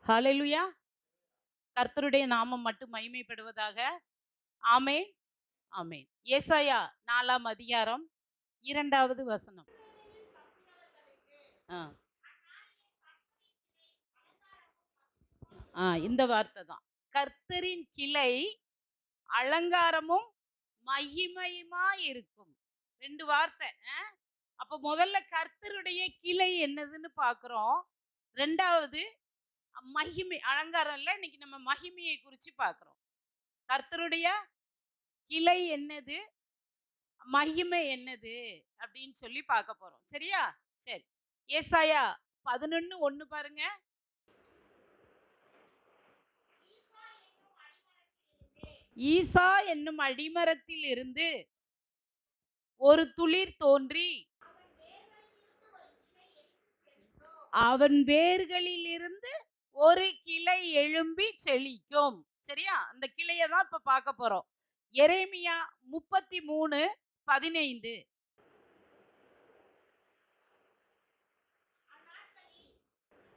ஹalleluya. கர்த்தருடைய நாமம் மட்டும் மகிமைப்படுவதாக. ஆமென், ஆமென். ஏசாயா 4ஆம் அதிகாரம் 2வது வசனம். ஆ, இந்த வார்த்தை தான். கர்த்தரின் கிளை அலங்காரமும் மகிமையுமா இருக்கும். 2 வார்த்தை. அப்ப முதல்ல கர்த்தருடைய கிளை என்னதுன்னு பார்க்கிறோம். 2வது மகிமை அலங்காரம் இல்ல. இன்னைக்கு நம்ம மகிமையை குறிச்சு பார்க்கிறோம். கர்த்தருடைய கிளை என்னது? மகிமை என்னது அப்படின்னு சொல்லி பார்க்க போறோம். சரியா? சரி. ஏசாயா 11:1 பாருங்க. ஈசா என்னும் அடிமரத்தில் இருந்து ஒரு துளிர் தோன்றி அவன் வேர்களில் இருந்து ஒரு கிளை எழும்பி செழிக்கும். சரியா? அந்த கிளையை தான் இப்ப பார்க்க போறோம். எரேமியா 33:15.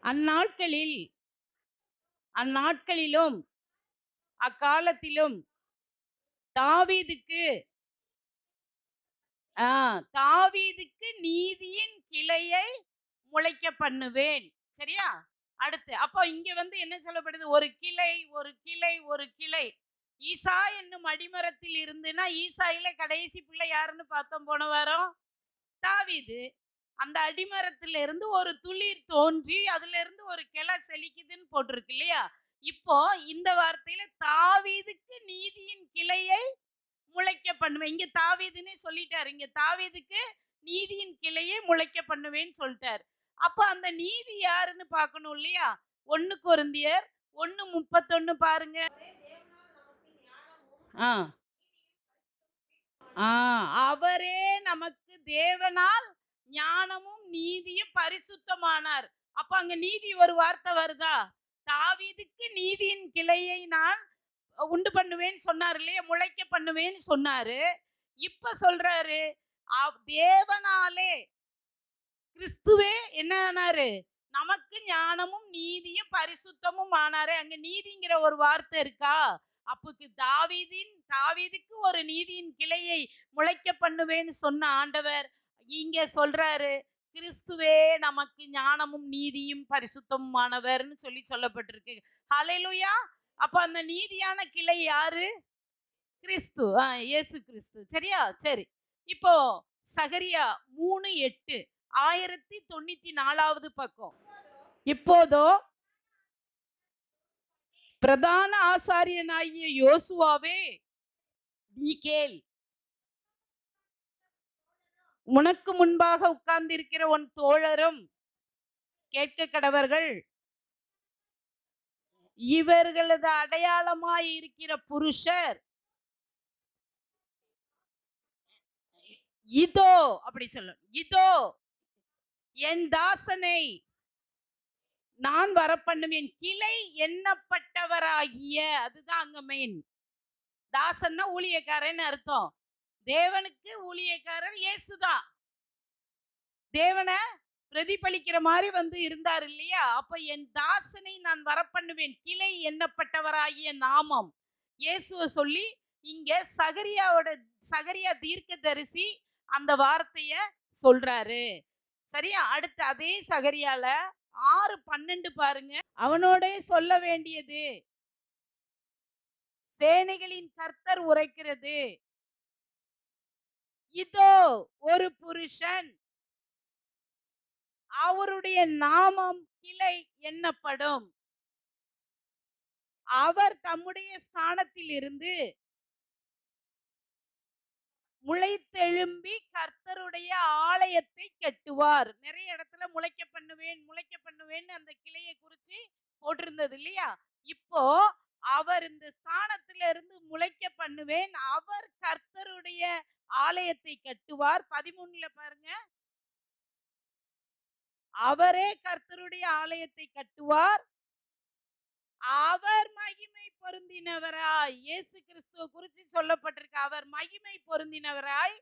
அந்நாட்களில் அந்நாட்களிலும் அக்காலத்திலும் தாவீதுக்கு தாவீதுக்கு நீதியின் கிளையை முளைக்க பண்ணுவேன். சரியா? அடுத்து அப்போ இங்க வந்து என்ன சொல்லப்படுது? ஒரு கிளை, ஒரு கிளை, ஒரு கிளை. ஈசா என்னும் அடிமரத்தில் இருந்துன்னா, ஈசாயில கடைசி பிள்ளை யாருன்னு பார்த்தோம் போன வாரம்? தாவீது. அந்த அடிமரத்துல இருந்து ஒரு துளிர் தோன்றி அதுல இருந்து ஒரு கிளை செழிக்குதுன்னு போட்டிருக்கு இல்லையா? இப்போ இந்த வார்த்தையில தாவீதுக்கு நீதியின் கிளையை முளைக்க பண்ணுவேன். இங்க தாவீதுன்னே சொல்லிட்டாரு. இங்க தாவீதுக்கு நீதியின் கிளையை முளைக்க பண்ணுவேன்னு சொல்லிட்டாரு. அப்ப அந்த நீதி யாருன்னு பார்க்கணும் இல்லையா? 1 கொரிந்தியர் 1:31 பாருங்க. ஆ. ஆ அவரே நமக்கு தேவனால் ஞானமும் நீதியும் பரிசுத்தமானார். அப்ப அங்க நீதி ஒரு வார்த்தை வருதா? தாவீதுக்கு நீதியின் கிளையை நான் உண்டு பண்ணுவேன்னு சொன்னார் இல்லையா? முளைக்க பண்ணுவேன்னு சொன்னாரு. இப்ப சொல்றாரு, தேவனாலே கிறிஸ்துவே என்ன ஆனாரு? நமக்கு ஞானமும் நீதியும் பரிசுத்தமும் ஆனாரு. அங்க நீதிங்கிற ஒரு வார்த்தை இருக்கா? அப்பக்கு தாவீதுக்கு ஒரு நீதியின் கிளையை முளைக்க பண்ணுவேன்னு சொன்ன ஆண்டவர் இங்க சொல்றாரு, கிறிஸ்துவே நமக்கு ஞானமும் நீதியும் பரிசுத்தமுமானவர்னு சொல்லி சொல்லப்பட்டிருக்கு. ஹalleluya. அப்ப அந்த நீதியான கிளை யாரு? கிறிஸ்து. இயேசு கிறிஸ்து. சரியா? சரி. இப்போ சகரியா 3:8 1094வது பக்கம். இப்போதோ பிரதான ஆசாரியனாகிய யோசுவாவே, நீ கேள். உனக்கு முன்பாக உட்கார்ந்திருக்கிற உன் தோழரும் கேட்க கடவர்கள். இவர்களது அடையாளமாய் இருக்கிற புருஷர் இதோ, அப்படி சொல்லணும். இதோ என் தாசனை நான் வரப்பண்ணுவேன். கிளை எண்ணப்பட்டவராகிய, அதுதான் அங்க மெயின். தாசன்னா ஊழியக்காரன் அர்த்தம். தேவனுக்கு ஊழியக்காரர் இயேசுதான். தேவனை பிரதிபலிக்கிற மாதிரி வந்து இருந்தார் இல்லையா? அப்ப என் தாசனை நான் வரப்பண்ணுவேன். கிளை எண்ணப்பட்டவராகிய நாமம் இயேசுவ சொல்லி இங்க சகரியா தீர்க்கதரிசி அந்த வார்த்தைய சொல்றாரு. சரியா? அடுத்து அதே சகரியால 6:12 பாருங்க. அவனோட சொல்ல வேண்டியது சேனைகளின் கர்த்தர் உரைக்கிறது, இதோ ஒரு புருஷன், அவருடைய நாமம் கிளை எண்ணப்படும். அவர் தம்முடைய ஸ்தானத்தில் இருந்து முளைத்தெழும்பி கர்த்தருடைய ஆலயத்தை கட்டுவார். நிறைய இடத்துல முளைக்க பண்ணுவேன் அந்த கிளையை குறிச்சு போட்டிருந்தது இல்லையா? இப்போ அவர் இந்த ஸ்தானத்தில இருந்து முளைக்க பண்ணுவேன். அவர் கர்த்தருடைய ஆலயத்தை கட்டுவார். 13ல பாருங்க. அவரே கர்த்தருடைய ஆலயத்தை கட்டுவார். அவர் மகிமை பொருந்தினவராய், இயேசு கிறிஸ்துவ குறித்து சொல்லப்பட்டிருக்கு. அவர் மகிமை பொருந்தினவராய்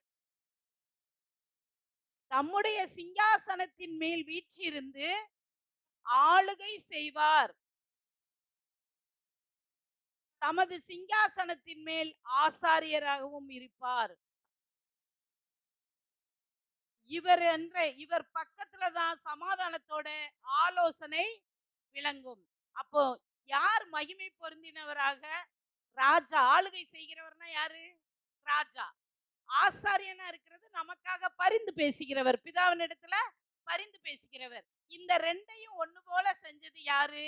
தம்முடைய சிங்காசனத்தின் மேல் வீற்றிருந்து ஆளுகை செய்வார். தமது சிங்காசனத்தின் மேல் ஆசாரியராகவும் இருப்பார். இவர் பக்கத்துல தான் சமாதானத்தோட ஆலோசனை விளங்கும். அப்போ யார் மகிமை பொருந்தினவராக? ராஜா. ஆளுகை செய்கிறவர்னா யாரு? ராஜா. ஆசாரியனா இருக்கிறது நமக்காக பரிந்து பேசுகிறவர், பிதாவினிடத்துல பரிந்து பேசுகிறவர். இந்த ரெண்டையும் ஒண்ணு போல செஞ்சது யாரு?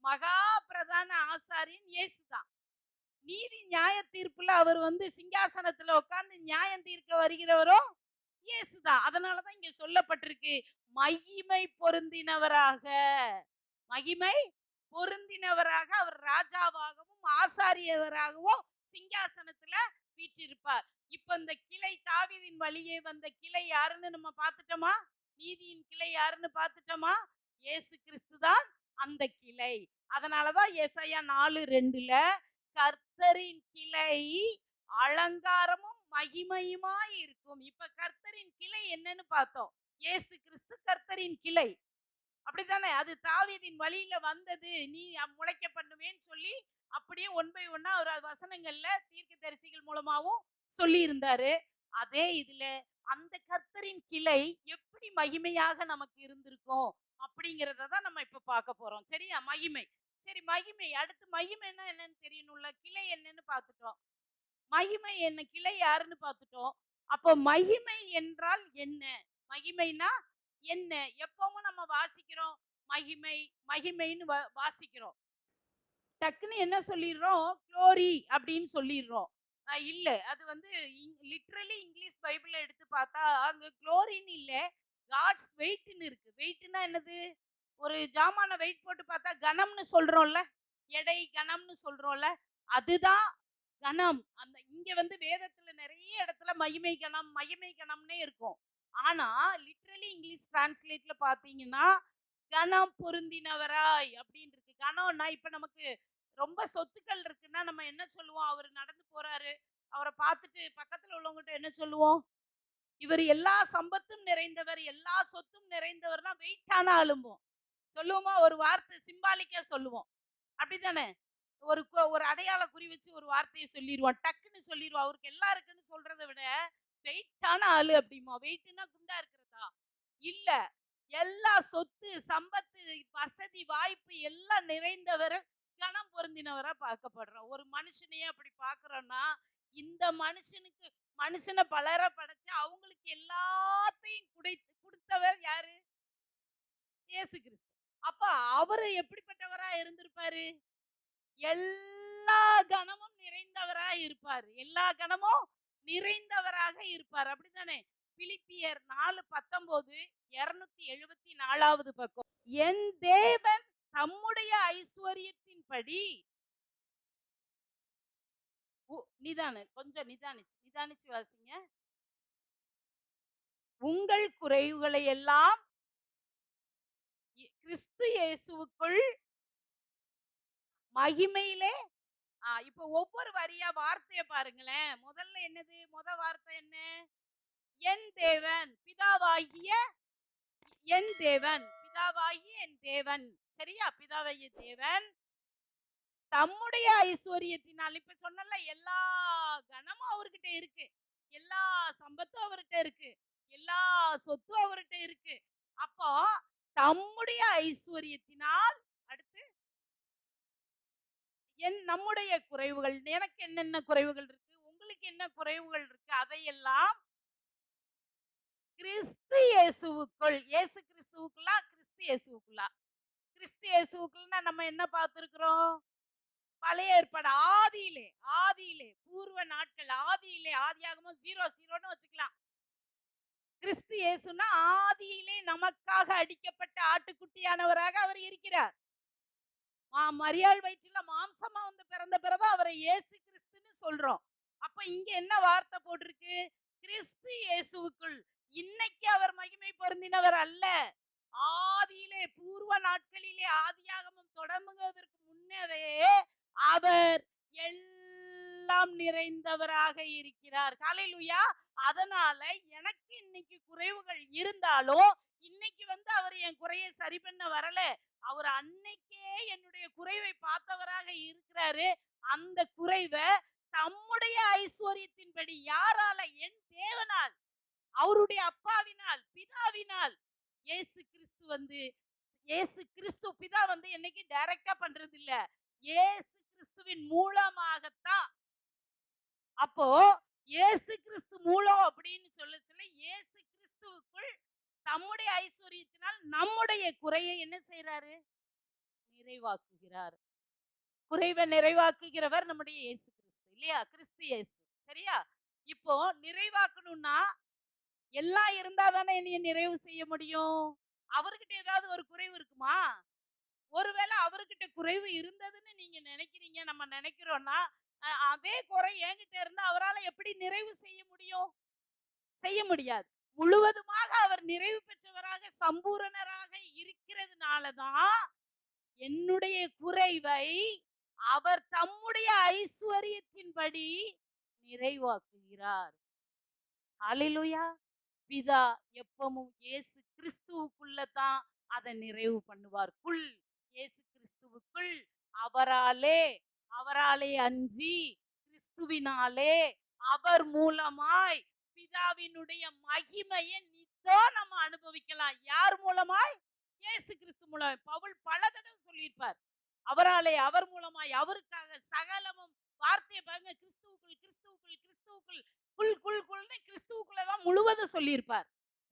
மகா பிரதான ஆசாரியன் இயேசுதான். நீதி நியாய தீர்ப்புல அவர் சிங்காசனத்துல உட்கார்ந்து நியாயம் தீர்க்க வருகிறவரோ இயேசுதான். அதனாலதான் இங்க சொல்லப்பட்டிருக்கு, மகிமை பொருந்தினவராக. மகிமை பொருந்தினவராக அவர் ராஜாவாகவும் ஆசாரியவராகவும் சிங்காசனத்துல வீற்றிருப்பார். இப்ப இந்த கிளை, தாவீதின் வழியே வந்த கிளை யாருன்னு நம்ம பார்த்துட்டோமா? நீதியின் கிளை யாருன்னு பார்த்துட்டோமா? இயேசு கிறிஸ்து தான் அந்த கிளை. அதனாலதான் ஏசாயா 4:2ல கர்த்தரின் கிளை அலங்காரமும் மகிமையுமாய் இருக்கும். இப்ப கர்த்தரின் கிளை என்னன்னு பார்த்தோம். இயேசு கிறிஸ்து கர்த்தரின் கிளை. அப்படித்தானே? அது தாவீதின் வழியில வந்தது. நீ முளைக்க பண்ணுவேன்னு சொல்லி அப்படியே ஒன் பை ஒன்னா ஒரு வசனங்கள்ல தீர்க்கதரிசிகள் மூலமாவும் சொல்லி இருந்தாரு. அதே இதுல அந்த கர்த்தரின் கிளை எப்படி மகிமையாக நமக்கு இருந்திருக்கும் அப்படிங்கறத தான் நம்ம இப்ப பார்க்க போறோம். சரியா? மகிமை. சரி, மகிமை. அடுத்து மகிமைன்னா என்னன்னு தெரியணும்ல. கிளை என்னன்னு பார்த்துட்டோம். மகிமை என்ன, கிளை யாருன்னு பார்த்துட்டோம். அப்போ மகிமை என்றால் என்ன? மகிமைனா என்ன? எப்பவும் நம்ம வாசிக்கிறோம் மகிமை, மகிமைன்னு வாசிக்கிறோம். டக்குன்னு என்ன சொல்லிடுறோம்? க்ளோரி அப்படின்னு சொல்லிடுறோம். இல்ல, அது லிட்ரலி இங்கிலீஷ் பைபிள்ல எடுத்து பார்த்தா அங்க க்ளோரின்னு இல்ல, காட்ஸ் வெயிட்னு இருக்கு. வெயிட்னா என்னது? ஒரு ஜாமான வெயிட் போட்டு பார்த்தா கனம்னு சொல்றோம்ல, எடை கனம்னு சொல்றோம்ல, அதுதான் கணம். அந்த இங்க வேதத்துல நிறைய இடத்துல மகிமை கணம், மகிமை கணம்னே இருக்கும். ஆனா லிட்ரலி இங்கிலீஷ் டிரான்ஸ்லேட்ல பாத்தீங்கன்னா கணம் பொருந்தினவராய் அப்படின்னு இருக்கு. கணம்னா இப்ப நமக்கு ரொம்ப சொத்துக்கள் இருக்குன்னா நம்ம என்ன சொல்லுவோம்? அவர் நடந்து போறாரு, அவரை பார்த்துட்டு பக்கத்துல உள்ளவங்ககிட்ட என்ன சொல்லுவோம்? இவர் எல்லா சம்பத்தும் நிறைந்தவர், எல்லா சொத்தும் நிறைந்தவர்னா வெயிட்டான ஆளும்போம். சொல்லுவோமா? ஒரு வார்த்தை சிம்பாலிக்கா சொல்லுவோம். அப்படித்தானே? ஒரு ஒரு அடையாள குறி வச்சு ஒரு வார்த்தையை சொல்லிடுவான். டக்குன்னு சொல்லிடுவான். அவருக்கு எல்லாம் இருக்குன்னு சொல்றத விட வெயிட்டான ஆளு அப்படிமா. வெயிட்னா குண்டா இருக்கிறதா? இல்ல. எல்லா சொத்து, சம்பத்து, வசதி, வாய்ப்பு எல்லாம் நிறைந்தவர், கணம் பொருந்தினவரா பார்க்கப்படுறோம். ஒரு மனுஷனையே அப்படி பார்க்கிறோம்னா, இந்த மனுஷனுக்கு மனுஷனை பலர படைச்சு அவங்களுக்கு எல்லாத்தையும் கொடுத்தவர் யாரு? இயேசு கிறிஸ்து. அப்ப அவரு எப்படிப்பட்டவரா இருந்திருப்பாரு? எல்லா கணமும் நிறைந்தவராய் இருப்பார். எல்லா கணமும் நிறைந்தவராக இருப்பார். அப்படித்தானே? பிலிப்பியர் 4:19, 274வது பக்கம். என் தேவன் தம்முடைய ஐஸ்வர்யத்தின்படி கொஞ்சம் நிதானிச்சு வாசிங்க. உங்கள் குறைவுகளை எல்லாம் கிறிஸ்து இயேசுவுக்குள் மகிமையிலே. இப்ப ஒவ்வொரு வரியா வார்த்தைய பாருங்களேன். முதல்ல என்னது? வார்த்தை என்ன? என் தேவன், பிதாவாகிய என் தேவன், பிதாவாகிய என் தேவன். சரியா? பிதாவாகிய தேவன் தம்முடைய ஐஸ்வர்யத்தினால், இப்ப சொன்னல எல்லா கனமும் அவர்கிட்ட இருக்கு, எல்லா சம்பத்தும் அவர்கிட்ட இருக்கு, எல்லா சொத்தும் அவர்கிட்ட இருக்கு. அப்போ தம்முடைய ஐஸ்வர்யத்தினால், அடுத்து நம்முடைய குறைவுகள், எனக்கு என்னென்ன குறைவுகள் இருக்கு, உங்களுக்கு என்ன குறைவுகள் இருக்கு, அதையெல்லாம் கிறிஸ்து இயேசுவுக்குள். இயேசு கிறிஸ்துவுக்குள்ளா, கிறிஸ்து இயேசுவுக்குள்ளா? கிறிஸ்து இயேசுவுக்குள்னா நம்ம என்ன பார்த்திருக்கிறோம்? பழைய ஏற்பாடு ஆதியிலே, ஆதியிலே பூர்வ நாட்கள், ஆதியிலே, ஆதியாகமம் 0:0ன்னு வச்சுக்கலாம். கிறிஸ்து இயேசுனா ஆதியிலே நமக்காக அடிக்கப்பட்ட ஆட்டுக்குட்டியானவராக அவர் இருக்கிறார். மரியாள் வயிற்றில மாம்சமா பிறந்த பிறகு அவரை இயேசு கிறிஸ்துன்னு சொல்றோம். அப்ப இங்க என்ன வார்த்தை போட்டிருக்கு? கிறிஸ்து இயேசுவுக்குள். இன்னைக்கு அவர் மகிமை பொருந்தினவர் அல்ல. ஆதியிலே, பூர்வ நாட்களிலே, ஆதியாகமம் தொடங்குவதற்கு முன்னவே அவர் எல்லாம் நிறைந்தவராக இருக்கிறார். ஹல்லேலூயா. அதனால எனக்கு இன்னைக்கு குறைவுகள் இருந்தாலும் இன்னைக்கு வந்து அவர் என் குறையை சரி பண்ண வரல. அவர் அன்னைக்கே என்னுடைய குறைவை பார்த்தவராக இருக்கிறாரு. அந்த குறைவ தம்முடைய ஐஸ்வர்யத்தின்படி யாரால? என் தேவனால், அவருடைய அப்பாவினால், பிதாவினால். இயேசு கிறிஸ்து வந்து இயேசு கிறிஸ்து பிதா வந்து என்னைக்கு டைரக்ட்டா பண்றது இல்ல. இயேசு கிறிஸ்துவின் மூலமாகத்தான். அப்போ இயேசு கிறிஸ்து மூலம் அப்படின்னு சொல்ல சொல்ல இயேசு கிறிஸ்துவுக்குள் தம்முடைய ஐஸ்வர்யத்தினால் நம்முடைய குறையை என்ன செய்றாரு? நிறைவாக்குகிறார். குறைவை நிறைவாக்குகிறவர் நம்முடைய இயேசு கிறிஸ்து இல்லையா? கிறிஸ்து இயேசு. சரியா? இப்போ நிறைவாக்கணும்னா எல்லாம் இருந்தா தானே என்னைய நிறைவு செய்ய முடியும். அவர்கிட்ட ஏதாவது ஒரு குறைவு இருக்குமா? ஒருவேளை அவர்கிட்ட குறைவு இருந்ததுன்னு நீங்க நினைக்கிறீங்க, நம்ம நினைக்கிறோம்னா, அதே குறை என்கிட்ட இருந்தா அவரால எப்படி நிறைவு செய்ய முடியும்? செய்ய முடியாது. முழுவதுமாக அவர் நிறைவு பெற்றவராக, சம்பூரணராக இருக்கிறதுனால தான், என்னுடைய குறைவை அவர் தம்முடைய ஐஸ்வர்யத்தின்படி நிறைவாக்குகிறார். ஹalleluya! பிதா எப்பவும் இயேசு கிறிஸ்துவுக்குள்ள தான் அதை நிறைவு பண்ணுவார். இயேசு கிறிஸ்துவுக்குள் அவராலே, அவராலே அன்றி கிறிஸ்துவினாலே, அவர் மூலமாய் பிதாவினுடைய மகிமையை நித்தம் நம்ம அனுபவிக்கலாம். யார் மூலமாய்? இயேசு கிறிஸ்து மூலம். பவுல் பல தடவை சொல்லியிருப்பார். அவராலே, அவர் மூலமாய், அவருக்காக சகலமும். வார்த்தையை பாருங்க, கிறிஸ்துவுக்குள், கிறிஸ்துவுக்குள், கிறிஸ்துவுக்குள், குள்னு கிறிஸ்துவுக்குள்ள தான் முழுவதும் சொல்லியிருப்பார்.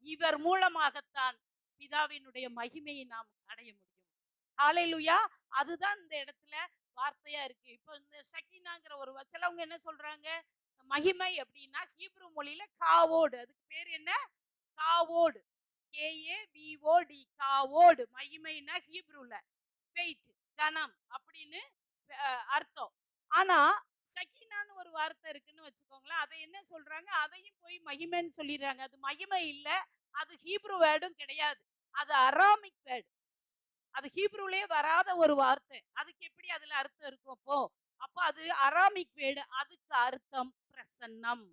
இவர் மூலமாகத்தான் பிதாவினுடைய மகிமையை நாம் அடைய முடியும். ஹalleluya! அதுதான் இந்த இடத்துல வார்த்தையா இருக்கு. இப்போ இந்த ஷக்கீனாங்கிற ஒரு சிலவங்க என்ன சொல்றாங்க? மகிமை அப்படின்னா ஹீப்ரு மொழியில காவோடு. அதுக்கு பேர் என்ன? காவோடு. KAVOD காவோடு. மகிமைன்னா ஹீப்ருல வெயிட், கனம் அப்படின்னு அர்த்தம். ஆனா ஷக்கீனான்னு ஒரு வார்த்தை இருக்குன்னு வச்சுக்கோங்களேன். அதை என்ன சொல்றாங்க? அதையும் போய் மகிமைன்னு சொல்லிடுறாங்க. அது மகிமை இல்ல. அது ஹீப்ரு வேர்டும் கிடையாது. அது அராமிக் வேர்டு. அது ஹீப்ருலயே வராத ஒரு வார்த்தை. அதுக்கு எப்படி அதுல அர்த்தம் இருக்கும் அப்போ? அப்போ அது அராமிக் வேர்டு. அதுக்கு அர்த்தம் பிரசன்னம்.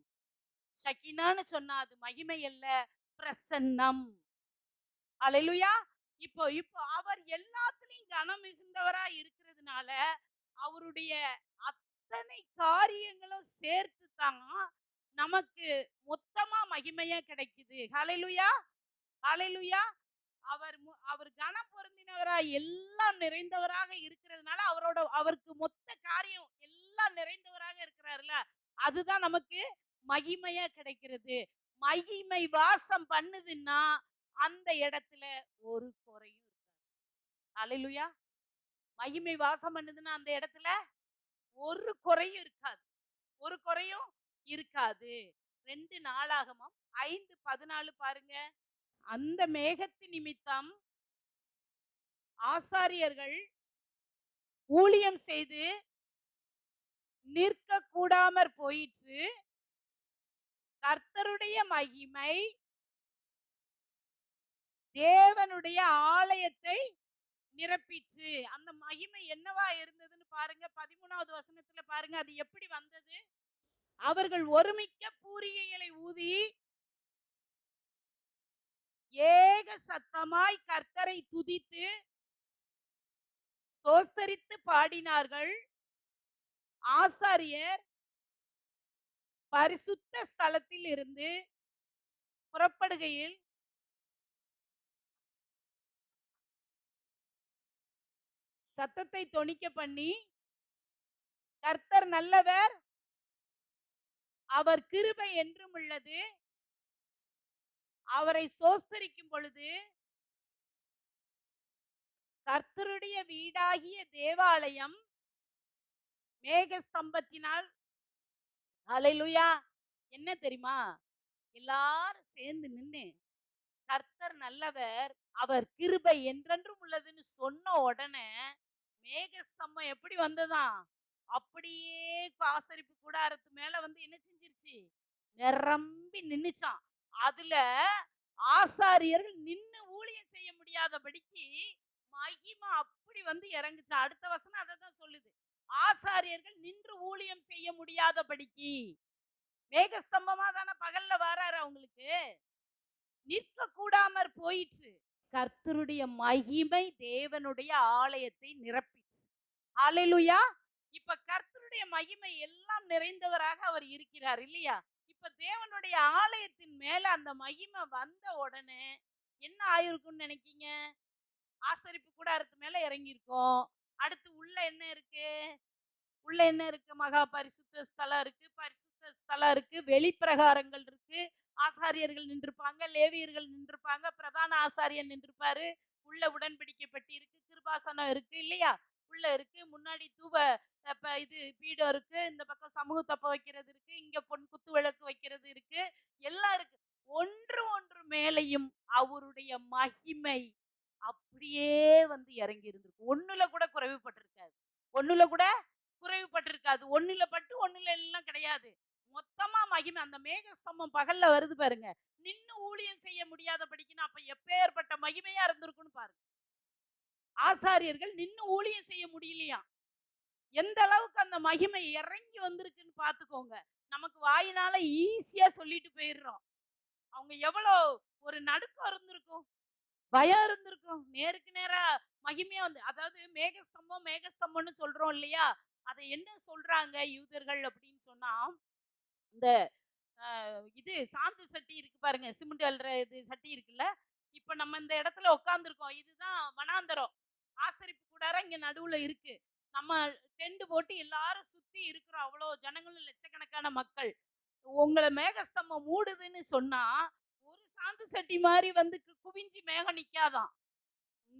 ஷக்கீனான்னு சொன்னா அது மகிமை அல்ல, பிரசன்னம். அல்லேலூயா! இப்போ இப்போ அவர் எல்லாத்துலயும் கனம் மிகுந்தவரா இருக்கிறதுனால, அவருடைய அத்தனை காரியங்களும் சேர்த்து தான் நமக்கு மொத்தமா மகிமையா கிடைக்குது. ஹalleluya! ஹalleluya! அவர் கனம் பொருந்தினவரா, எல்லாம் நிறைந்தவராக இருக்கிறதுனால, அவருக்கு மொத்த காரியம் எல்லாம் நிறைந்தவராக இருக்கிறார்ல, அதுதான் நமக்கு மகிமையா கிடைக்கிறது. மகிமை வாசம் பண்ணுதுன்னா, அந்த இடத்துல ஒரு குறையும் இருக்காது. ஹalleluya! மகிமை வாசம் பண்ணுதுன்னா அந்த இடத்துல ஒரு குறையும் இருக்காது. ஒரு குறையும் இருக்காது. 2 நாளாகமம் 5:14 பாருங்க. அந்த மேகத்து நிமித்தம் ஆசாரியர்கள் ஊழியம் செய்து நிற்க கூடாமற் போயிற்று. கர்த்தருடைய மகிமை தேவனுடைய ஆலயத்தை நிரப்பிற்று. அந்த மகிமை என்னவா இருந்ததுன்னு பாருங்க. 13வது வசனத்துல பாருங்க. அது எப்படி வந்தது? அவர்கள் ஒருமிக்க பூரிகைகளை ஊதி ஏக சத்தமாய் கர்த்தரை துதித்து சோஸ்தரித்து பாடினார்கள். ஆசாரியர் பரிசுத்த ஸ்தலத்தில் இருந்து புறப்படுகையில் சத்தத்தை தொனிக்க பண்ணி, கர்த்தர் நல்லவர், அவர் கிருபை என்றும் உள்ளது, அவரை சோஸ்தரிக்கும் பொழுது கர்த்தருடைய வீடாகிய தேவாலயம் மேகஸ்தம்பத்தினால். ஹalleluya! என்ன தெரியுமா? எல்லாரும் சேர்ந்து நின்னு கர்த்தர் நல்லவர், அவர் கிருபை என்றென்றும் உள்ளதுன்னு சொன்ன உடனே மேகஸ்தம்பம் எப்படி வந்ததாம்? அப்படியே ஆசரிப்பு கூடாரத்து மேல வந்து என்ன செஞ்சிருச்சு? நிரம்பி நின்னுச்சாம். அதுல ஆசாரியர்கள் நின்னு ஊழியம் செய்ய முடியாதபடிக்கு மகிமை அப்படி வந்து இறங்குச்சாம். அடுத்த வசனம் அததான் சொல்லுது. ஆசாரியர்கள் நின்று ஊழியம் செய்ய முடியாதபடிக்கு. மேகஸ்தம்பமா தானே பகல்ல வராரு அவங்களுக்கு. நிற்க கூடாமற் போயிற்று. கர்த்தருடைய மகிமை தேவனுடைய ஆலயத்தை நிரப்பிற்று. ஹalleluya! இப்ப கர்த்தருடைய மகிமை எல்லாம் நிறைந்தவராக அவர் இருக்கிறார் இல்லையா? இப்ப தேவனுடைய ஆலயத்தின் மேல அந்த மகிமை வந்த உடனே என்ன ஆயிருக்கும்னு நினைக்கீங்க? ஆசரிப்பு கூடாரத்து மேல இறங்கியிருக்கும். அடுத்து உள்ள என்ன இருக்கு? உள்ள என்ன இருக்கு? மகா பரிசுத்த ஸ்தலம் இருக்கு, பரிசுத்த ஸ்தலம் இருக்கு, வெளிப்பிரகாரங்கள் இருக்கு. ஆசாரியர்கள் நின்றுப்பாங்க, லேவியர்கள் நின்றுப்பாங்க, பிரதான ஆசாரியன் நின்றுப்பாரு. உள்ள உடன்படிக்கை பெட்டி இருக்கு, கிருபாசனம் இருக்கு இல்லையா? உள்ள இருக்கு. முன்னாடி தூப இது பீடம் இருக்கு. இந்த பக்கம் சமூக தப்ப வைக்கிறது இருக்கு. இங்க பொன் குத்து விளக்கு வைக்கிறது இருக்கு. எல்லாம் இருக்கு. ஒன்று ஒன்று மேலையும் அவருடைய மகிமை அப்படியே வந்து இறங்கி இருந்திருக்கு. ஒண்ணுல கூட குறைவுபட்டிருக்காது. ஒண்ணுல கூட குறைவுபட்டிருக்காது. ஒண்ணுல பட்டு ஒண்ணுல எல்லாம் கிடையாது. மொத்தமா மகிமை. அந்த மேகஸ்தம்பம் பகல்ல வருது பாருங்க. நின்னு ஊழியம் செய்ய முடியாதபடிக்குன்னு அப்ப எப்பேற்பட்ட மகிமையா இருந்திருக்கும்னு பாருங்க. ஆசாரியர்கள் நின்னு ஊழியம் செய்ய முடியலையாம். எந்த அளவுக்கு அந்த மகிமை இறங்கி வந்திருக்குன்னு பார்த்துக்கோங்க. நமக்கு வாயினால ஈஸியா சொல்லிட்டு போயிடுறோம். அவங்க எவ்வளோ ஒரு நடுக்கம் இருந்திருக்கும். பயம் இருந்திருக்கும். நேருக்கு நேரா மகிமையா வந்து அதாவது மேகஸ்தம்பம், மேகஸ்தம்பம்னு சொல்றோம் இல்லையா? அத என்ன சொல்றாங்க யூதர்கள் அப்படின்னு சொன்னா, இந்த இது சாந்து சட்டி இருக்கு பாருங்க. சிமெண்ட் அள்ளுற இது சட்டி இருக்குல்ல. இப்ப நம்ம இந்த இடத்துல உட்கார்ந்துருக்கோம். இதுதான் வனாந்தரம். ஆசரிப்பு கூடாரம் இங்க நடுவுல இருக்கு. நம்ம டென்ட் போட்டு எல்லாரும் சுத்தி இருக்கிறோம். அவ்வளோ ஜனங்களும் லட்சக்கணக்கான மக்கள். உங்கள மேகஸ்தம்பம் மூடுதுன்னு சொன்னா, ஒரு சாந்து சட்டி மாரி வந்து குவிஞ்சு மேகம் நிக்காதாம்.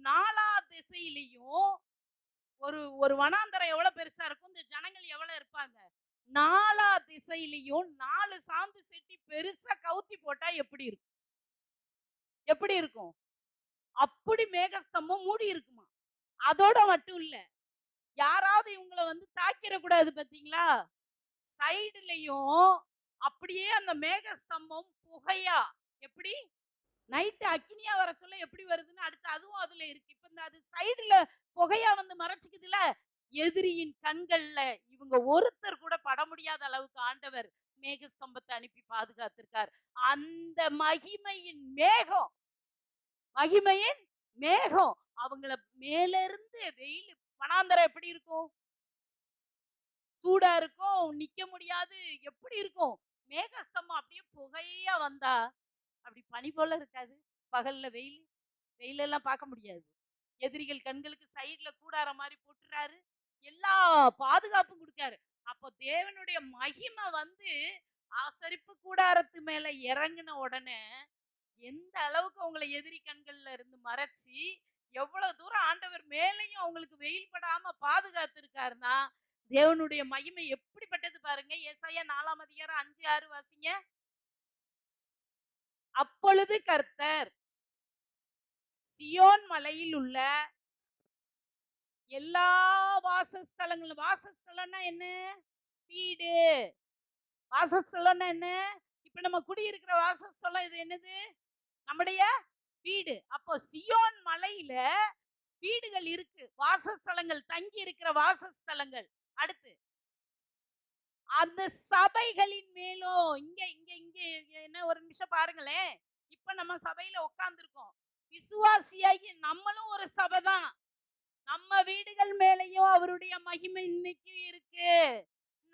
நாலா திசையிலயும் ஒரு ஒரு வனாந்தரம் எவ்வளவு பெருசா இருக்கும், இந்த ஜனங்கள் எவ்வளவு இருப்பாங்க. நாலா திசையிலயும் 4 சாந்து செட்டி பெருசா கவுத்தி போட்டா எப்படி இருக்கும்? எப்படி இருக்கும்? அப்படி மேகஸ்தம்பம் மூடி இருக்குமா. அதோட மட்டும் இல்ல. யாராவது இவங்கள வந்து தாக்கிற கூடாது பார்த்தீங்களா? சைடுலயும் அப்படியே அந்த மேகஸ்தம்பம் புகையா எப்படி? நைட் அக்கினியா வர சொல்ல எப்படி வருதுன்னு அடுத்து அதுவும் அதுல இருக்கு. இப்ப இந்த அது சைடுல புகையா வந்து மறைச்சுக்குதுல, எதிரியின் கண்கள்ல இவங்க ஒருத்தர் கூட பட முடியாத அளவுக்கு ஆண்டவர் மேகஸ்தம்பத்தை அனுப்பி பாதுகாத்திருக்கார். அந்த மகிமையின் மேகம் மகிமையின் மேகம் அவங்கள மேல இருந்து வெயில் வனாந்தரம் எப்படி இருக்கும்? சூடா இருக்கும், நிக்க முடியாது. எப்படி இருக்கும்? மேகஸ்தம்பம் அப்படியே புகையா வந்தா, அப்படி பனி போல இருக்காது. பகல்ல வெயிலெல்லாம் பார்க்க முடியாது. எதிரிகள் கண்களுக்கு சைடுல கூடார மாரி போட்டுறாரு. எல்லா பாதுகாப்பும் குடுக்காரு. அப்போ தேவனுடைய மகிமை வந்து ஆசரிப்பு கூடாரத்து மேல இறங்குன உடனே, எந்த அளவுக்கு அவங்கள எதிரி கண்கள்ல இருந்து மறைச்சு, எவ்வளவு தூரம் ஆண்டவர் மேலேயும் அவங்களுக்கு வெயில் படாம பாதுகாத்திருக்காருன்னா, தேவனுடைய மகிமை எப்படிப்பட்டது பாருங்க. ஏசாயா 4ஆம் அதிகாரம் 5, 6 வாசிங்க. அப்பொழுது கர்த்தர் சியோன் மலையில் உள்ள எல்லா வாசஸ்தலங்களும் வாசஸ்தலம்னா என்ன? வீடு. வாசஸ்தலம்னா என்ன? இப்ப நம்ம குடியிருக்கிற வாசஸ்தலம் இது என்னது? நம்முடைய வீடு. அப்போ சியோன் மலையில வீடுகள் இருக்கு. வாசஸ்தலங்கள் தங்கி இருக்கிற வாசஸ்தலங்கள். அடுத்து அந்த சபைகளின் மேலும் இங்க இங்க இங்க என்ன ஒரு நிமிஷம் பாருங்களேன். இப்ப நம்ம சபையில உட்கார்ந்துருக்கோம். விசுவாசியாகி நம்மளும் ஒரு சபை தான். நம்ம வீடுகள் மேலயும் அவருடைய மகிமை இன்னைக்கும் இருக்கு.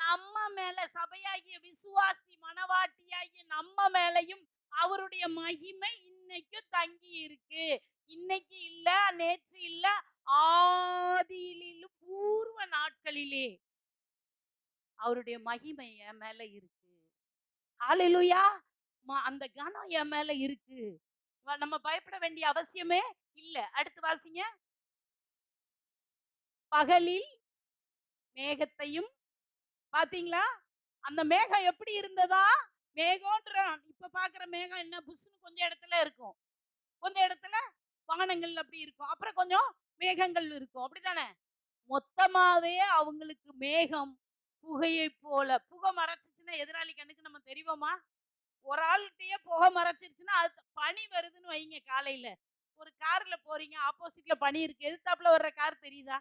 நம்ம மேல சபையாகிய விசுவாசி மனவாட்டியாகிய நம்ம மேலயும் அவருடைய மகிமை இன்னைக்கும் தங்கி இருக்கு. இன்னைக்கு இல்ல, நேற்று இல்ல, ஆதியிலும் பூர்வ நாட்களிலே அவருடைய மகிமை என் மேல இருக்கு. ஹalleluya! அந்த கனம் என் மேல இருக்கு. நம்ம பயப்பட வேண்டிய அவசியமே இல்ல. அடுத்து வாசிங்க. பகலில் மேகத்தையும் பாத்தீங்களா? அந்த மேகம் எப்படி இருந்ததா? மேகம்ன்ற இப்ப பார்க்கிற மேகம் என்ன புஸ்ன்னு கொஞ்சம் இடத்துல இருக்கும். கொஞ்சம் இடத்துல வானங்கள் அப்படி இருக்கும். அப்புறம் கொஞ்சம் மேகங்கள் இருக்கும். அப்படித்தானே? மொத்தமாவே அவங்களுக்கு மேகம் புகையை போல. புகை மறைச்சுச்சுன்னா எதிராளி கண்ணுக்கு நம்ம தெரிவோமா? ஒரு ஆள்கிட்டயே புகை மறைச்சிருச்சுன்னா, அது பனி வருதுன்னு வைங்க காலையில. ஒரு கார்ல போறீங்க, ஆப்போசிட்ல பனி இருக்கு. எதிர்த்தாப்புல வர்ற கார் தெரியுதா?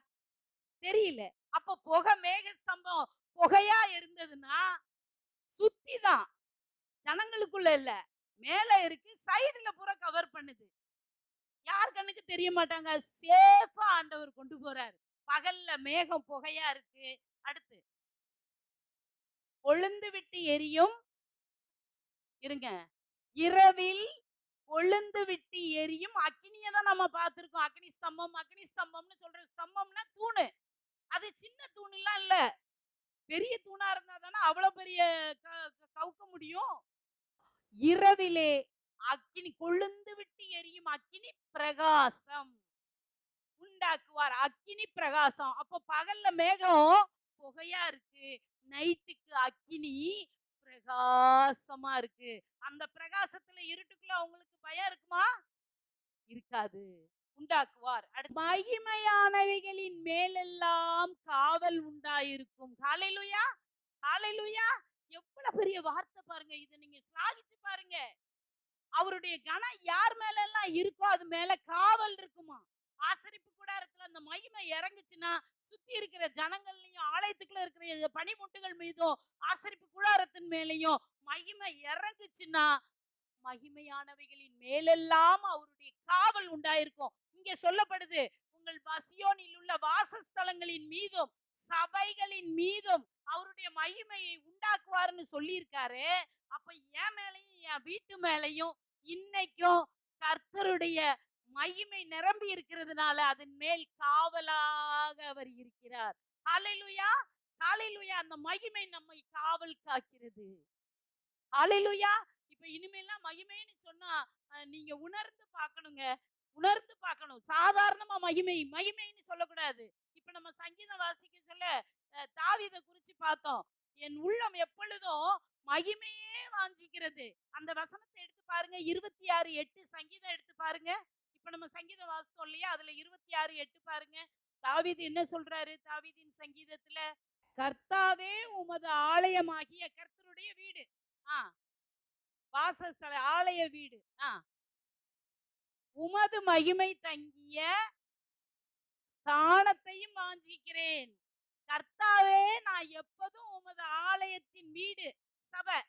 தெரியல. அப்ப புகை மேக ஸ்தம்பம் புகையா இருந்ததுன்னா, சுத்தி தான். ஜனங்களுக்குள்ள இல்ல. மேல இருக்கு, சைடுல பூரா கவர் பண்ணுது. யார் கண்ணுக்கு தெரிய மாட்டாங்க. சேஃபா ஆண்டவர் கொண்டு போறாரு. பகல்ல மேகம் புகையா இருக்கு. அடுத்து கொழுந்து விட்டு எரியும் இருங்க. இரவில் கொழுந்து விட்டு எரியும் அக்கினிய தான் நம்ம பார்த்திருக்கோம். அக்னி ஸ்தம்பம், அக்னி ஸ்தம்பம்னு சொல்ற ஸ்தம்பம்னா தூணு. அது சின்ன தூணுலாம் இல்ல. பெரிய தூணா இருந்தா தானே அவ்வளோ பெரிய க க கவுக்க முடியும். இரவிலே அக்கினி கொழுந்து விட்டு எரியும் அக்கினி பிரகாசம் உண்டாக்குவார். அக்கினி பிரகாசம். அப்போ பகல்ல மேகம் புகையா இருக்கு. நைட்டுக்கு அக்கினி பிரகாசமா இருக்கு. அந்த பிரகாசத்துல இருட்டுக்குள்ள உங்களுக்கு பயம் இருக்குமா? இருக்காது. உண்டாக்குவார். அடுத்து மகிமையானவைகளின் மேலெல்லாம் காவல் உண்டாயிருக்கும். ஹalleluya! ஹalleluya! எவ்வளவு பெரிய வார்த்தை பாருங்க. இத நீங்க சிலாகிச்சு பாருங்க. அவருடைய கனம் யார் மேல எல்லாம் இருக்கோ அது மேல காவல் இருக்குமா. ஆசரிப்பு கூடாரத்துல அந்த மகிமை இறங்குச்சுன்னா சுத்தி இருக்கிற ஜனங்கள்லயும் ஆலயத்துக்குள்ள இருக்கிற பனிமுட்டுகள் மீதும் ஆசரிப்பு கூடாரத்தின் மேலையும் மகிமை இறங்குச்சுன்னா மகிமையானவைகளின் மேலெல்லாம் அவருடைய காவல் உண்டாயிருக்கும். இங்கே சொல்லப்படுது உங்கள் சியோனில் உள்ள வாசஸ்தலங்களின் மீதும் சபைகளின் மீதும் அவருடைய மகிமையை உண்டாக்குவார்னு சொல்லியிருக்காரு. அப்ப என் மேலையும் என் வீட்டு மேலையும் இன்னைக்கும் கர்த்தருடைய மகிமை நிரம்பி இருக்கிறதுனால அதன் மேல் காவலாக அவர் இருக்கிறார். ஹalleluya! ஹalleluya! அந்த மகிமை நம்மை காவல் காக்கிறது. ஹalleluya! இப்ப இனிமேல்லாம் மகிமைன்னு சொன்னா நீங்க உணர்ந்து பார்க்கணுங்க. உணர்ந்து பார்க்கணும். சாதாரணமா மகிமைன்னு சொல்லக்கூடாது. இப்ப நம்ம சங்கீதம் வாசிக்க சொல்ல தாவீத குறிச்சு பார்த்தோம். என் உள்ளம் எப்பொழுதும் மகிமையே வாஞ்சிக்கிறது. அந்த வசனத்தை எடுத்து பாருங்க. 26:8 சங்கீதம் எடுத்து பாருங்க. இப்ப நம்ம சங்கீதம் வாசித்தோம் இல்லையா? அதுல 26:8 பாருங்க. தாவீது என்ன சொல்றாரு? தாவீதின் சங்கீதத்துல கர்த்தாவே உமது ஆலயமாகிய கர்த்தருடைய வீடு. ஆ வாசஸ்தல ஆலய வீடு. உமது மகிமை தங்கிய ஸ்தானத்தையும் வாஞ்சிக்கிறேன். கர்த்தாவே நான் எப்போதும் உமது ஆலயத்தின் வீடு சபை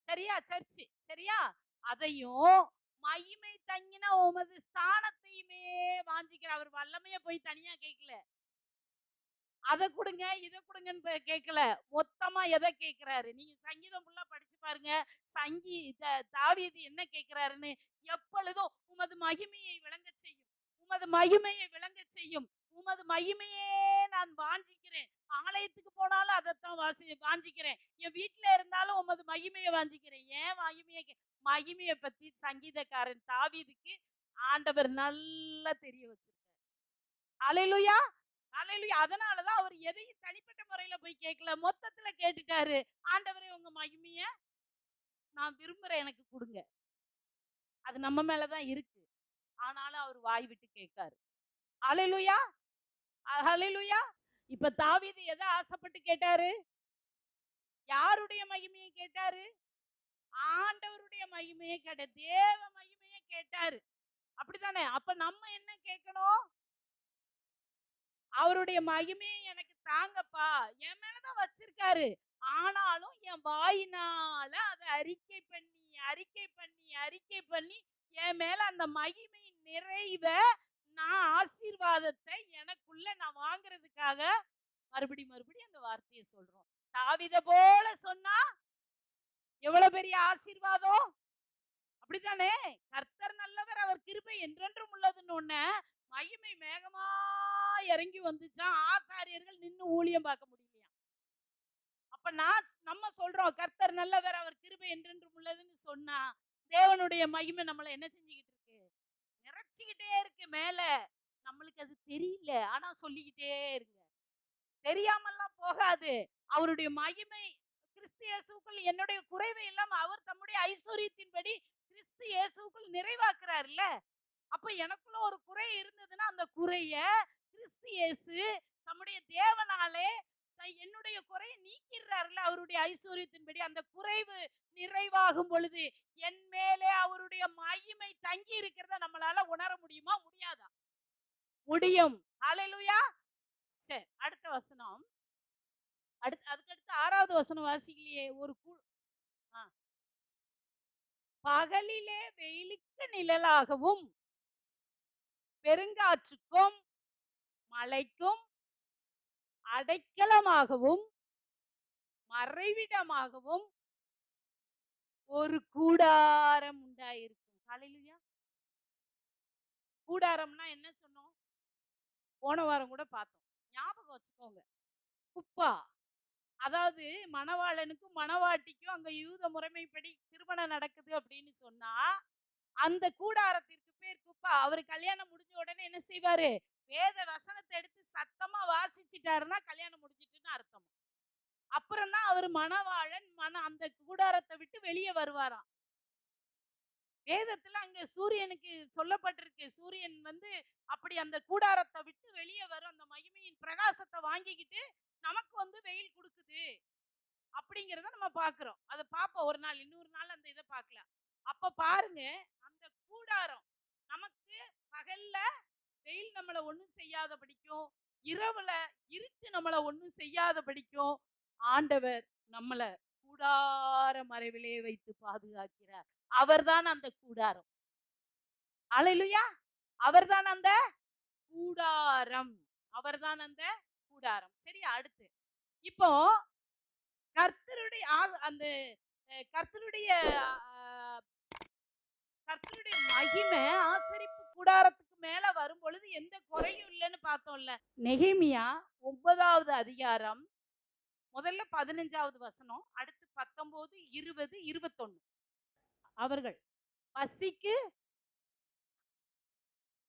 சரியா சர்ச்சு சரியா அதையும் மகிமை தங்கின உமது ஸ்தானத்தையுமே வாஞ்சிக்கிற அவர் வல்லமைய போய் தனியா கேட்கல. அதை கொடுங்க இதை கொடுங்கன்னு கேட்கல. மொத்தமா எதை கேட்கிறாரு நீங்க சங்கீதம் ஃபுல்லா படிச்சு பாருங்க. தாவீது என்ன கேட்கிறாருன்னு எப்பொழுதும் உமது மகிமையை விளங்க செய்யும். உமது மகிமையை விளங்க செய்யும். உமது மகிமையே நான் வாஞ்சிக்கிறேன். ஆலயத்துக்கு போனாலும் அதைத்தான் வாஞ்சிக்கிறேன். என் வீட்டுல இருந்தாலும் உமது மகிமையை வாஞ்சிக்கிறேன். ஏன் மகிமையை பத்தி சங்கீதக்காரன் தாவீதுக்கு ஆண்டவர் நல்லா தெரிய வச்சிருக்காரு. அல்லேலூயா அல்லேலூயா. அதனாலதான் அவர் எதையும் தனிப்பட்ட முறையில போய் கேட்கல. மொத்தத்துல கேட்டுட்டாரு. ஆண்டவரே உங்க மகிமைய நான் விரும்புறேன் எனக்கு கொடுங்க. அது நம்ம மேலதான் இருக்கு. ஆனாலும் அவர் வாய் விட்டு கேட்காரு. அல்லேலூயா அல்லேலூயா. இப்ப தாவீது எதை ஆசைப்பட்டு கேட்டாரு? யாருடைய மகிமையை கேட்டாரு? ஆண்டவருடைய மகிமையை கேட்ட தேவ மகிமையை கேட்டாரு. அப்படித்தானே? அப்ப நம்ம என்ன கேட்கணும்? அவருடைய மகிமையை எனக்கு தாங்கப்பா. என் மேலதான் வச்சிருக்காரு. ஆனாலும் என் வாயினால அதை அறிக்கை பண்ணி என் மேல அந்த மகிமை நிறைவ நான் ஆசீர்வாதத்தை எனக்குள்ள நான் வாங்குறதுக்காக மறுபடியும் அந்த வார்த்தையை சொல்றோம். தாவீத போல சொன்னா எவ்வளவு பெரிய ஆசீர்வாதம். அப்படித்தானே? கர்த்தர் நல்லவர் அவர் கிருபை என்றென்றும் உள்ளதுன்னு ஒண்ண மகிமை மேகமா இறங்கி வந்துச்சாம். ஆசாரியர்கள் நின்னு ஊழியம் பார்க்க முடியலையா. அப்ப நம்ம சொல்றோம் கர்த்தர் நல்லவர் அவர் கிருபை என்றென்றும் உள்ளதுன்னு சொன்னா தேவனுடைய மகிமை நம்மள என்ன செஞ்சுக்கிட்டு இருக்கு? நிறைச்சிக்கிட்டே இருக்கு மேல. நம்மளுக்கு அது தெரியல. ஆனா சொல்லிக்கிட்டே இருங்க. தெரியாமல்லாம் போகாது. அவருடைய மகிமை கிறிஸ்து இயேசுக்குள் என்னுடைய குறைவை எல்லாம் அவர் தம்முடைய ஐஸ்வரியத்தின்படி கிறிஸ்து இயேசுக்குள் நிறைவாக்குறாருல்ல. அப்ப எனக்குள்ள ஒரு குறை இருந்ததுன்னா அந்த குறைய கிறிஸ்து இயேசு தம்முடைய தேவனாலே என்னுடைய குறையை நீக்கிறார்ல அவருடைய ஐஸ்வரியத்தின்படி. அந்த குறைவு நிறைவாகும் பொழுது என் மேலே அவருடைய மகிமை தங்கி இருக்கிறத நம்மளால உணர முடியுமா? முடியாதா? முடியும். ஹalleluya. சரி அடுத்த வசனம். அதுக்கு அடுத்து 6வது வசனம் வாசிக்கலையே. ஒரு ஆ பகலிலே வெயிலுக்கு நிழலாகவும் பெருங்காற்றுக்கும் மழைக்கும் அடைக்கலமாகவும் மறைவிடமாகவும் ஒரு கூடாரம் உண்டாயிருக்கும். ஹalleluya. கூடாரம்னா என்ன சொன்னோம்? போன வாரம் கூட பார்த்தோம். ஞாபகம் வச்சுக்கோங்க. குப்பா. அதாவது மணவாளனுக்கும் மணவாட்டிக்கும் அங்க யூத முறைமைப்படி திருமணம் நடக்குது அப்படின்னு சொன்னா, அந்த கூடாரத்திற்கு பேர் குப்பா. அவரு கல்யாணம் முடிஞ்ச உடனே என்ன செய்வாரு? வேத வசனத்த எடுத்து சத்தமா வாசிச்சுட்டாருன்னா கல்யாணம் முடிஞ்சிட்டுன்னு அர்த்தம். அப்புறம் தான் அவரு மணவாளன் அந்த கூடாரத்த விட்டு வெளியே வருவாராம். வேதத்துல அங்க சூரியனுக்கு சொல்லப்பட்டிருக்கு. சூரியன் வந்து அப்படி அந்த கூடாரத்த விட்டு வெளியே வரும். அந்த மகிமையின் பிரகாசத்த வாங்கிக்கிட்டு நமக்கு வந்து வெயில் குடுக்குது. அப்படிங்கிறத நம்ம பார்க்கிறோம். அத பார்ப்போம் ஒரு நாள். இன்னொரு நாள் அந்த இத பார்க்கலாம். அப்ப பாருங்க, அந்த கூடாரம் நமக்கு பகல்ல வெயில் நம்மள ஒண்ணும் செய்யாதபடிக்கும், இரவுல இருட்டு நம்மள ஒண்ணும் செய்யாதபடிக்கும் ஆண்டவர் நம்மள கூடார மறைவிலே வைத்து பாதுகாக்கிறார். அவர்தான் அந்த கூடாரம். அல்லேலூயா! அவர்தான் அந்த கூடாரம். அவர்தான் அந்த கூடாரம். சரியா? அடுத்து. இப்போ கர்த்தருடைய அந்த கர்த்தருடைய அ கர்த்தருடைய மகிமை ஆசரிப்பு கூடாரத்துக்கு மேல வரும்பொழுது எந்த குறையும் இல்லன்னு பார்த்தோம்ல. நெகேமியா 9வது அதிகாரம் முதல்ல 15வது வசனம், அடுத்து 19, 20, 21. அவர்கள் பசிக்கு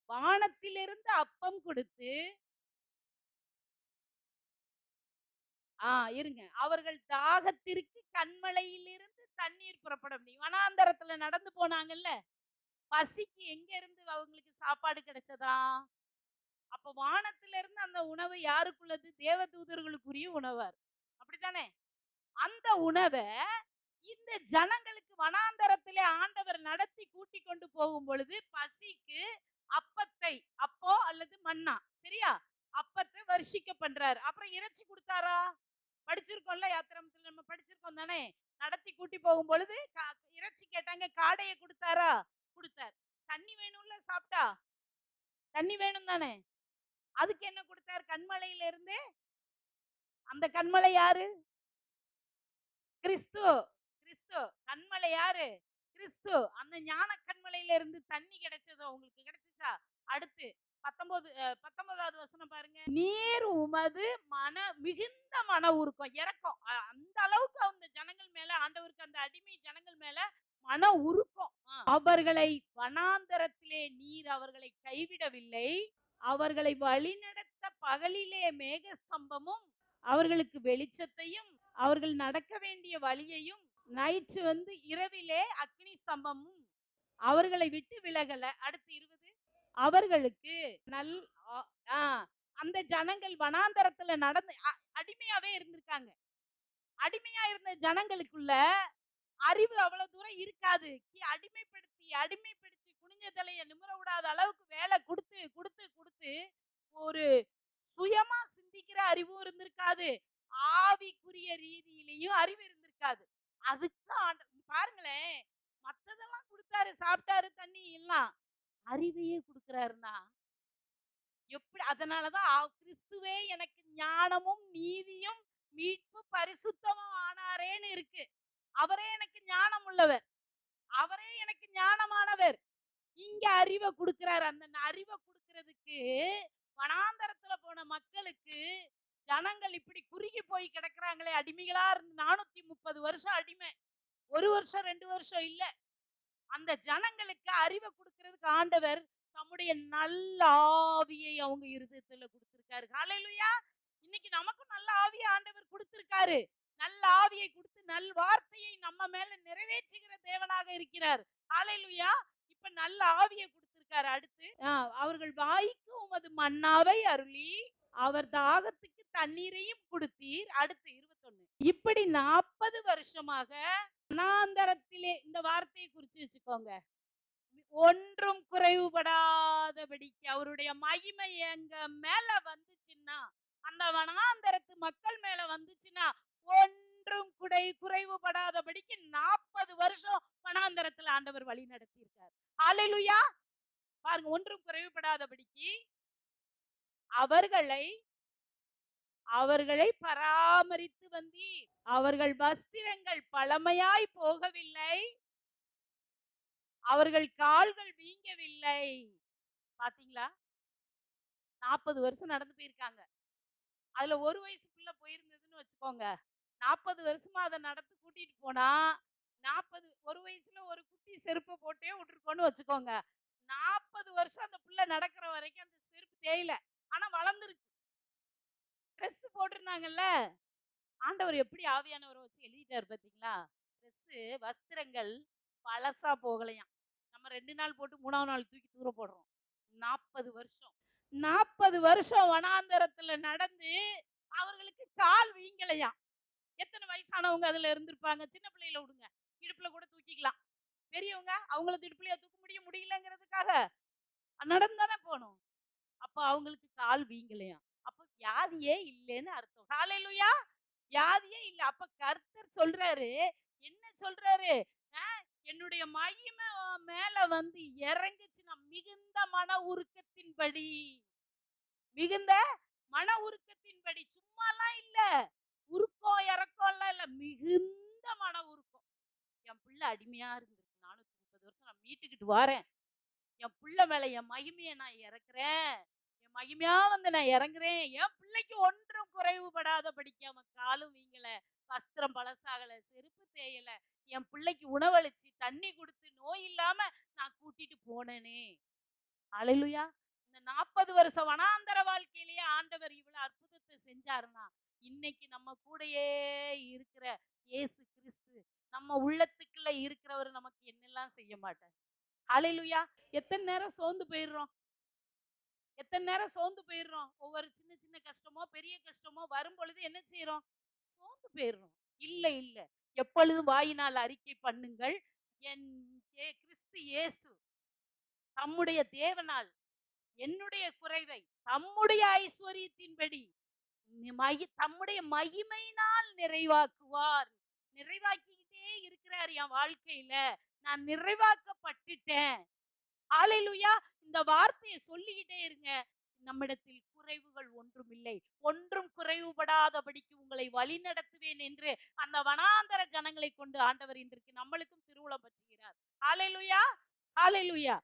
வானத்திலிருந்து அப்பம் கொடுத்து இருங்க. அவர்கள் தாகத்திற்கு கண்மலையிலிருந்து தண்ணீர் புறப்பட முடியும். வனாந்தரத்துல நடந்து போனாங்கல்ல. பசிக்கு எங்க இருந்து அவங்களுக்கு சாப்பாடு கிடைச்சதா? அப்ப வானத்திலிருந்து அந்த உணவு யாருக்குள்ளது? தேவதூதர்களுக்குரிய உணவர். அப்படித்தானே? அந்த உணவ இந்த ஜனங்களுக்கு வனாந்தரத்திலே ஆண்டவர் நடத்தி கூட்டிக் கொண்டு போகும் பொழுது பசிக்கு அப்பத்தை, அப்போ அல்லது மன்னா, சரியா? அப்பத்தை வர்ஷிக்க பண்றாரு. அப்புறம் இறைச்சி கொடுத்தாரா? படிச்சிருக்கோம்ல, யாத்திராமத்துல நம்ம படிச்சிருக்கோம் தானே? நடத்தி கூட்டி போகும் பொழுது இறைச்சி கேட்டாங்க, காடைய கொடுத்தாரா? கொடுத்தார். தண்ணி வேணும்ல சாப்பிட்டா? தண்ணி வேணும் தானே? அதுக்கு என்ன கொடுத்தார்? கண்மலையில இருந்து. அந்த கண்மலை யாரு? கிறிஸ்து. கிறிஸ்து. கண்மலை யாரு? கிறிஸ்து. அந்த ஞான கண்மலையில இருந்து தண்ணி கிடைச்சதோ உங்களுக்கு கிடைச்சுச்சா? அடுத்து 19வது வசனம் பாருங்க. நீர் உமது மிகுந்த மன உருக்கம், இரக்கம். அந்த அளவுக்கு அந்த ஜனங்கள் மேல ஆண்டவருக்கு அந்த அடிமை ஜனங்கள் மேல மன உருக்கம். அவர்களை வனாந்தரத்திலே நீர் அவர்களை கைவிடவில்லை. அவர்களை வழிநடத்த பகலிலே மேகஸ்தம்பமும் அவர்களுக்கு வெளிச்சத்தையும் அவர்கள் நடக்க வேண்டிய வழியையும் நைட்டு வந்து இரவிலே அக்னி ஸ்தம்பமும் அவர்களை விட்டு விலகல. அடுத்து 20. அவர்களுக்கு நல் அந்த ஜனங்கள் வனாந்தரத்துல நடந்து அடிமையாவே இருந்திருக்காங்க. அடிமையா இருந்த ஜனங்களுக்குள்ள அறிவு அவ்வளவு தூரம் இருக்காது. அடிமைப்படுத்தி அடிமைப்படுத்தி குனிஞ்ச தலைய நிமிர விடாத அளவுக்கு வேலை கொடுத்து கொடுத்து கொடுத்து ஒரு சுயமா சிந்திக்கிற அறிவும் இருந்திருக்காது. ஆவிக்குரிய ரீதியிலையும் அறிவு இருந்திருக்காது. அதுக்கு பாருங்களேன், மத்ததெல்லாம் கொடுத்தாரு, சாப்பிட்டாரு, தண்ணி எல்லாம். அறிவையே கொடுக்கிறாருன்னா எப்படி? அதனாலதான் கிறிஸ்துவே எனக்கு ஞானமும் நீதியும் மீட்பு பரிசுத்தமும் ஆனாரேன்னு இருக்கு. அவரே எனக்கு ஞானம் உள்ளவர். அவரே எனக்கு ஞானமானவர். இங்க அறிவை கொடுக்கிறார். அந்த அறிவை கொடுக்கிறதுக்கு வனாந்தரத்துல போன மக்களுக்கு ஜனங்கள் இப்படி குறுகி போய் கிடக்குறாங்களே, அடிமைகளா இருந்து 430 வருஷம் அடிமை. 1 வருஷம் 2 வருஷம் இல்ல. அந்த ஜனங்களுக்கு அறிவை கொடுக்கிறதுக்கு ஆண்டவர் தம்முடைய நல்ல ஆவியை அவங்க இருதயத்துல கொடுத்திருக்காரு. ஹalleluya. இன்னைக்கு நமக்கும் நல்ல ஆவியை ஆண்டவர் கொடுத்திருக்காரு. நல்ல ஆவியை கொடுத்து நல் வார்த்தையை நம்ம மேல நிறைவேற்றுகிற தேவனாக இருக்கிறார். ஹalleluya. இப்ப நல்ல ஆவியை கொடுத்திருக்காரு. அடுத்து அவர்கள் வாய்க்கு உமது மன்னாவை அருளி அவர் தாகத்துக்கு தண்ணீரையும் கொடுத்தீர். அடுத்து 21. இப்படி 40 வருஷமாக வனாந்தரத்திலே, இந்த வார்த்தையை குறிச்சு வச்சுக்கோங்க, ஒன்றும் குறைவுபடாதபடிக்கு அவருடைய மகிமை எங்க மேல வந்துச்சுன்னா, அந்த வனாந்தரத்து மக்கள் மேல வந்துச்சுன்னா ஒன்றும் குறைவுபடாதபடிக்கு 40 வருஷம் வனாந்தரத்துல ஆண்டவர் வழி நடத்தி இருக்கார். ஹalleluya. பாருங்க, ஒன்றும் குறைவுபடாதபடிக்கு அவர்களை அவர்களை பராமரித்து வந்தீர். அவர்கள் வஸ்திரங்கள் பழமையாய் போகவில்லை, அவர்கள் கால்கள் வீங்கவில்லை. பாத்தீங்களா? 40 வருஷம் நடந்து போயிருக்காங்க. அதுல ஒரு வயசு பிள்ளை போயிருந்ததுன்னு வச்சுக்கோங்க, 40 வருஷமா அதை நடந்து கூட்டிட்டு போனா 40 ஒரு வயசுல ஒரு குட்டி செருப்பை போட்டே விட்டுருக்கோன்னு வச்சுக்கோங்க, 40 வருஷம் அந்த பிள்ளை நடக்கிற வரைக்கும் அந்த செருப்பு தேயல, ஆனா வளர்ந்துருக்கு. ட்ரெஸ் போட்டிருந்தாங்கல்ல, ஆண்டவர் எப்படி ஆவியானவரை வச்சு எழுதிட்டாரு பாத்தீங்களா? ட்ரெஸ் வஸ்திரங்கள் பழசா போகலையாம். நம்ம 2 நாள் போட்டு 3ஆவது நாள் தூக்கி தூர போடுறோம். 40 வருஷம் 40 வருஷம் வனாந்தரத்துல நடந்து அவர்களுக்கு கால் வீங்கலையாம். எத்தனை வயசானவங்க அதுல இருந்திருப்பாங்க? சின்ன பிள்ளையில விடுங்க, இடுப்புல கூட தூக்கிக்கலாம். பெரியவங்க அவங்கள இடுப்புலயா தூக்க முடியலங்கிறதுக்காக நடந்தானே போகணும். அப்ப அவங்களுக்கு கால் வீங்கலையாம். அப்ப வியாதியே இல்லைன்னு அர்த்தம். ஹalleluya. வியாதியே இல்ல. அப்ப கர்த்தர் சொல்றாரு, என்ன சொல்றாரு? என்னுடைய மகிமை மேல வந்து இறங்குச்சுன்னா மிகுந்த மன உருக்கத்தின்படி, மிகுந்த மன உருக்கத்தின்படி, சும்மாலாம் இல்ல, உருக்கம் இறக்கம்லாம் இல்ல, மிகுந்த மன உருக்கம். என் பிள்ளை அடிமையா இருந்திருக்கு, 430 வருஷம் நான் மீட்டுக்கிட்டு வாரேன், என் பிள்ளை மேல என் மகிமையை நான் இறக்குறேன், என் மகிமையா வந்து நான் இறங்குறேன், என் பிள்ளைக்கு ஒன்றும் குறைவுபடாதபடிக்கு அவன் காலும் வீங்கல, வஸ்திரம் பழசாகல, செருப்பு தேயல, என் பிள்ளைக்கு உணவளிச்சு தண்ணி கொடுத்து நோய் இல்லாம நான் கூட்டிட்டு போனேனே. ஹalleluya. இந்த 40 வருஷ வனாந்தர வாழ்க்கையிலேயே ஆண்டவர் இவ்வளவு அற்புதத்தை செஞ்சாருன்னா, இன்னைக்கு நம்ம கூடயே இருக்கிற இயேசு கிறிஸ்து, நம்ம உள்ளத்துக்குள்ள இருக்கிறவர் நமக்கு என்னெல்லாம் செய்ய மாட்டார்? ஹalleluya. எத்தனை நேரம் சோர்ந்து போயிடுறோம், எத்தனை நேரம் சோர்ந்து போயிடுறோம். ஒவ்வொரு சின்ன சின்ன கஷ்டமோ பெரிய கஷ்டமோ வரும் பொழுது என்ன செய்யறோம்? சோர்ந்து போயிடுறோம். இல்ல இல்ல, எப்பொழுதும் வாயினால் அறிக்கை பண்ணுங்கள், என் கிறிஸ்து இயேசு தம்முடைய தேவனால் என்னுடைய குறைவை தம்முடைய ஐஸ்வரியத்தின்படி தம்முடைய மகிமையினால் நிறைவாக்குவார். நிறைவாக்கிக்கிட்டே இருக்கிறார் என் வாழ்க்கையில. நான் நிறைவாக்கப்பட்டுட்டேன். ஹalleluya. இந்த வார்த்தையை சொல்லிக்கிட்டே இருங்க. நம்மிடத்தில் குறைவுகள் ஒன்றும் இல்லை, ஒன்றும் குறைவுபடாதபடிக்கு உங்களை வழி நடத்துவேன் என்று அந்த வனாந்தர ஜனங்களை கொண்டு ஆண்டவர் இன்றைக்கு நம்மளுக்கும் திருவுளம் பற்றுகிறார். ஹalleluya. ஹalleluya.